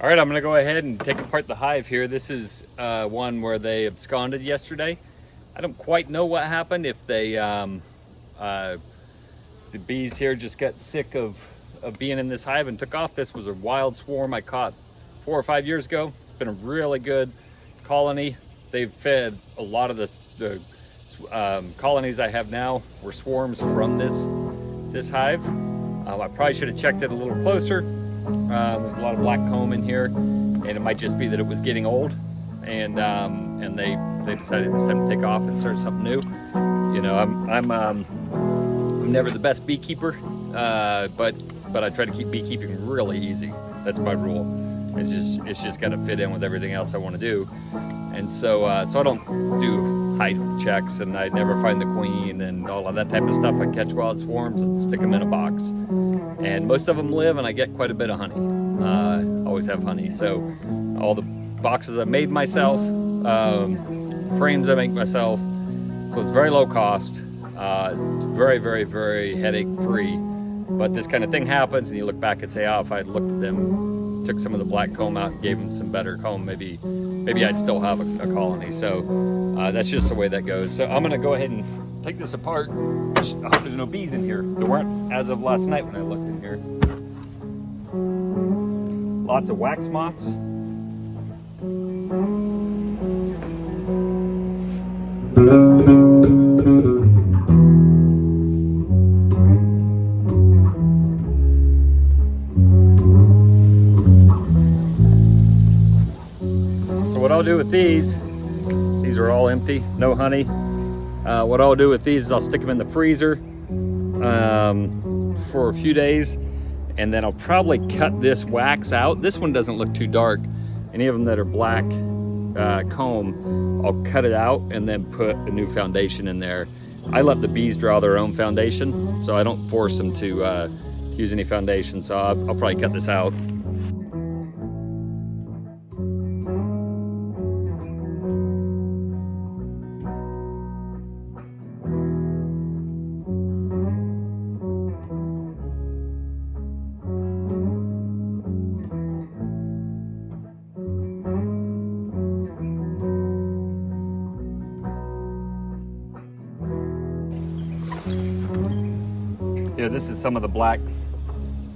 All right, I'm gonna go ahead and take apart the hive here. This is one where they absconded yesterday. I don't quite know what happened, if they, the bees here just got sick of being in this hive and took off. This was a wild swarm I caught 4 or 5 years ago. It's been a really good colony. They've fed a lot of the colonies I have now were swarms from this hive. I probably should have checked it a little closer. There's a lot of black comb in here, and it might just be that it was getting old, and they decided it was time to take off and start something new. You know, I'm never the best beekeeper, but I try to keep beekeeping really easy. That's my rule. It's just got to fit in with everything else I want to do, and so I don't do height checks, and I never find the queen and all of that type of stuff. I catch wild swarms and stick them in a box, and most of them live, and I get quite a bit of honey. Always have honey. So all the boxes I made myself, frames I make myself, so it's very low cost. It's very, very, very headache free. But this kind of thing happens, and you look back and say, oh, if I'd looked at them, took some of the black comb out and gave them some better comb, maybe I'd still have a colony. So that's just the way that goes. So I'm gonna go ahead and take this apart. I hope there's no bees in here. There weren't as of last night when I looked in here. Lots of wax moths. What I'll do with these are all empty, no honey. What I'll do with these is I'll stick them in the freezer for a few days, and then I'll probably cut this wax out. This one doesn't look too dark. Any of them that are black comb, I'll cut it out and then put a new foundation in there. I let the bees draw their own foundation, so I don't force them to use any foundation, so I'll probably cut this out. Here, this is some of the black.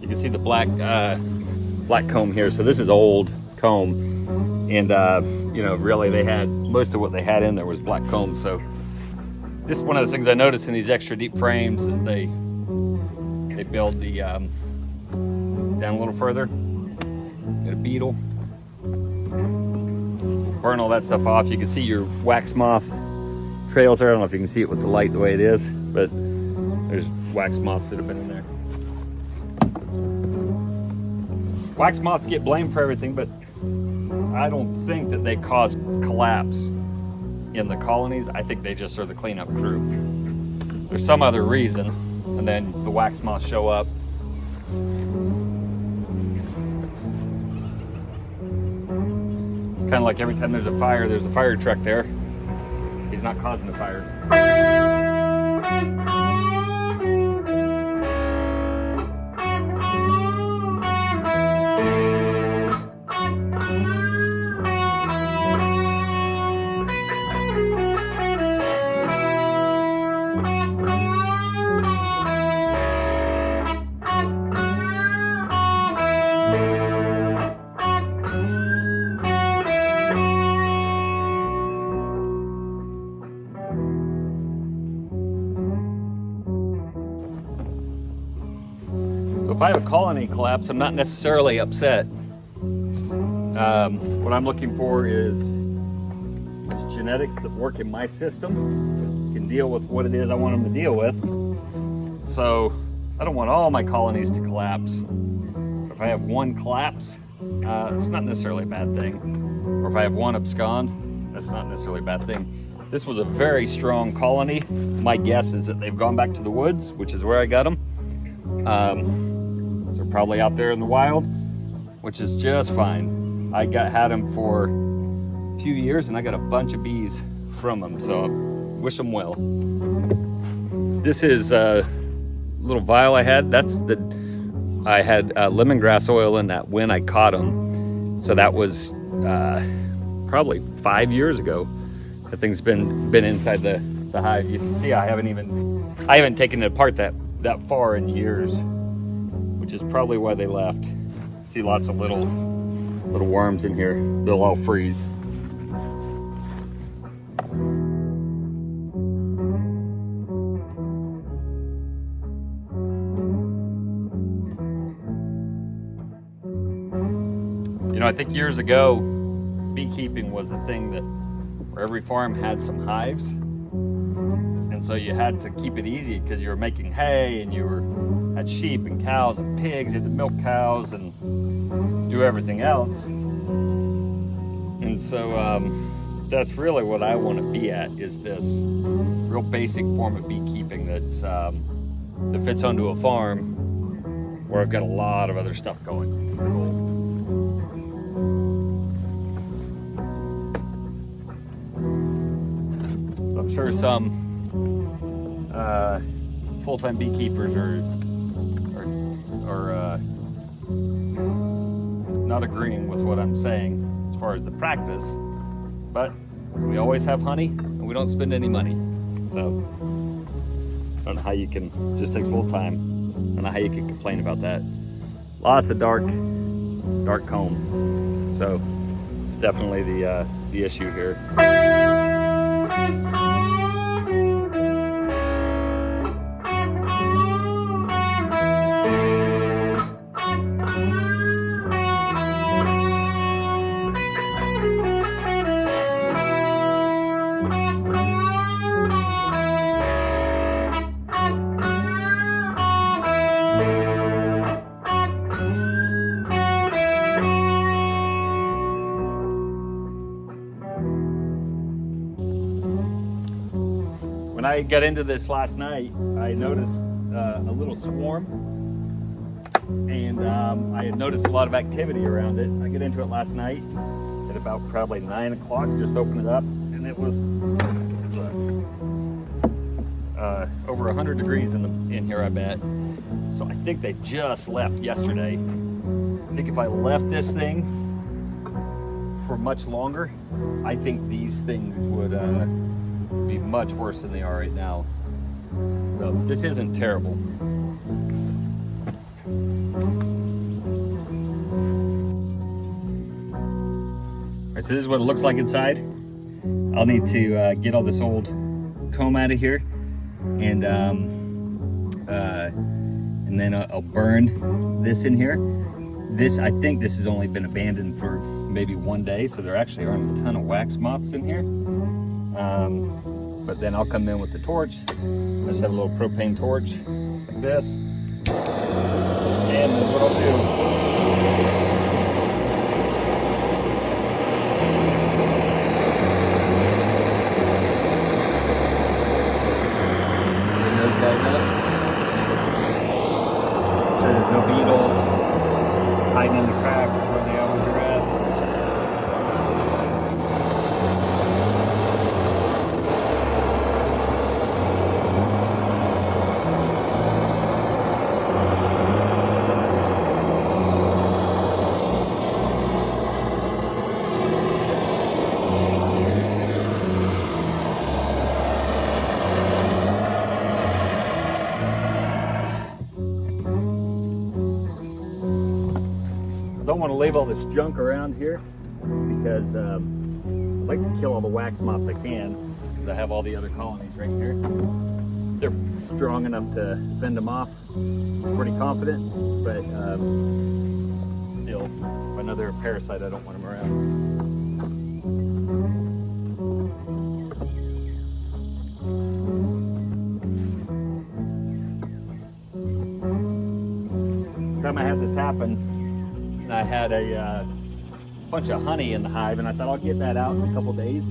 You can see the black comb here. So this is old comb, and you know, really they had most of what they had in there was black comb. So just one of the things I noticed in these extra deep frames is they build the down a little further. Get a beetle, burn all that stuff off. You can see your wax moth trails there. I don't know if you can see it with the light the way it is, but there's wax moths that have been in there. Wax moths get blamed for everything, but I don't think that they cause collapse in the colonies. I think they just are the cleanup crew. There's some other reason, and then the wax moths show up. It's kind of like every time there's a fire truck there. He's not causing the fire. So if I have a colony collapse, I'm not necessarily upset. What I'm looking for is genetics that work in my system, can deal with what it is I want them to deal with. So I don't want all my colonies to collapse. If I have one collapse, it's not necessarily a bad thing. Or if I have one abscond, that's not necessarily a bad thing. This was a very strong colony. My guess is that they've gone back to the woods, which is where I got them. So they're probably out there in the wild, which is just fine. I had them for a few years, and I got a bunch of bees from them, so wish them well. This is a little vial I had. I had lemongrass oil in that when I caught them, So that was probably 5 years ago that thing's been inside the hive. You can see I haven't taken it apart that far in years, which is probably why they left. See lots of little worms in here. They'll all freeze. You know, I think years ago, beekeeping was a thing where every farm had some hives. And so you had to keep it easy because you were making hay and had sheep and cows and pigs. You had to milk cows and do everything else. And so that's really what I want to be at, is this real basic form of beekeeping that fits onto a farm where I've got a lot of other stuff going. So I'm sure some full-time beekeepers are not agreeing with what I'm saying as far as the practice, but we always have honey and we don't spend any money. So I don't know how you can, just takes a little time. I don't know how you can complain about that. Lots of dark comb. So it's definitely the issue here. When I got into this last night, I noticed a little swarm, and I had noticed a lot of activity around it. I got into it last night at about probably 9 o'clock, just opened it up, and it was over 100 degrees in here, I bet. So I think they just left yesterday. I think if I left this thing for much longer, I think these things would be much worse than they are right now. So this isn't terrible. All right, so this is what it looks like inside. I'll need to get all this old comb out of here, and then I'll burn this in here. I think this has only been abandoned for maybe 1 day, so there actually aren't a ton of wax moths in here. But then I'll come in with the torch. I just have a little propane torch like this. And this is what I'll do. Bring those guys up. So there's no beetles hiding in the cracks where they always are at. I don't want to leave all this junk around here because I'd like to kill all the wax moths I can, because I have all the other colonies right here. They're strong enough to fend them off. I'm pretty confident, but still, if another parasite, I don't want them around. The time I had this happen, and I had a bunch of honey in the hive, and I thought I'll get that out in a couple days.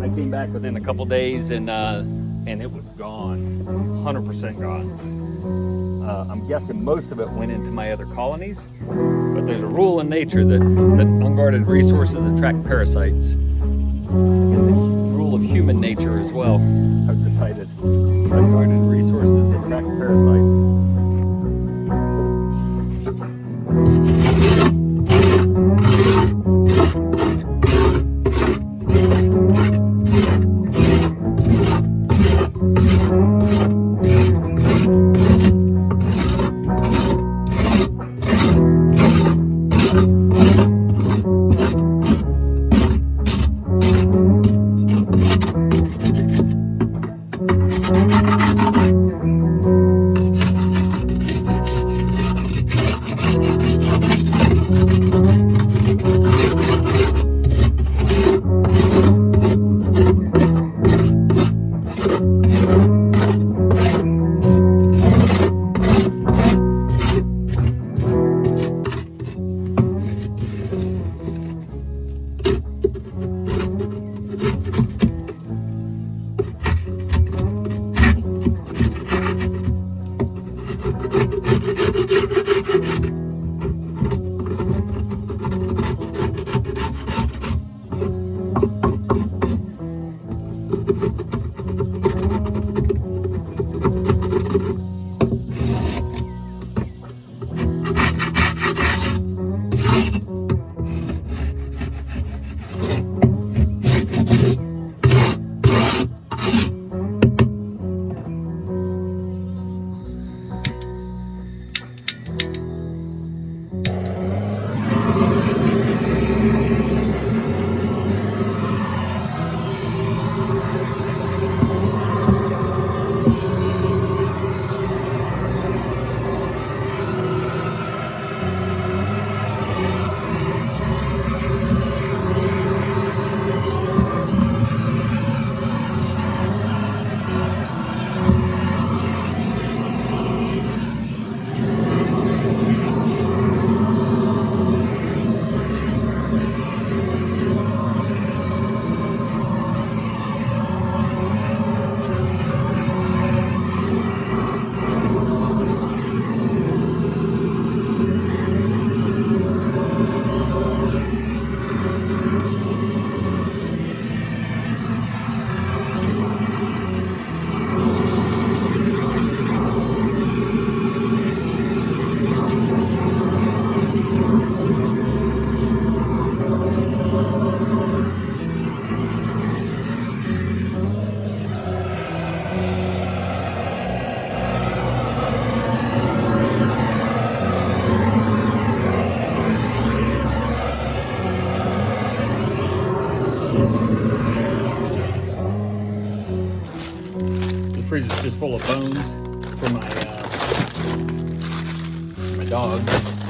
I came back within a couple days, and it was gone, 100% gone. I'm guessing most of it went into my other colonies, but there's a rule in nature that unguarded resources attract parasites. It's a rule of human nature as well, I've decided. Unguarded resources attract parasites. freezer's just full of bones for my dog.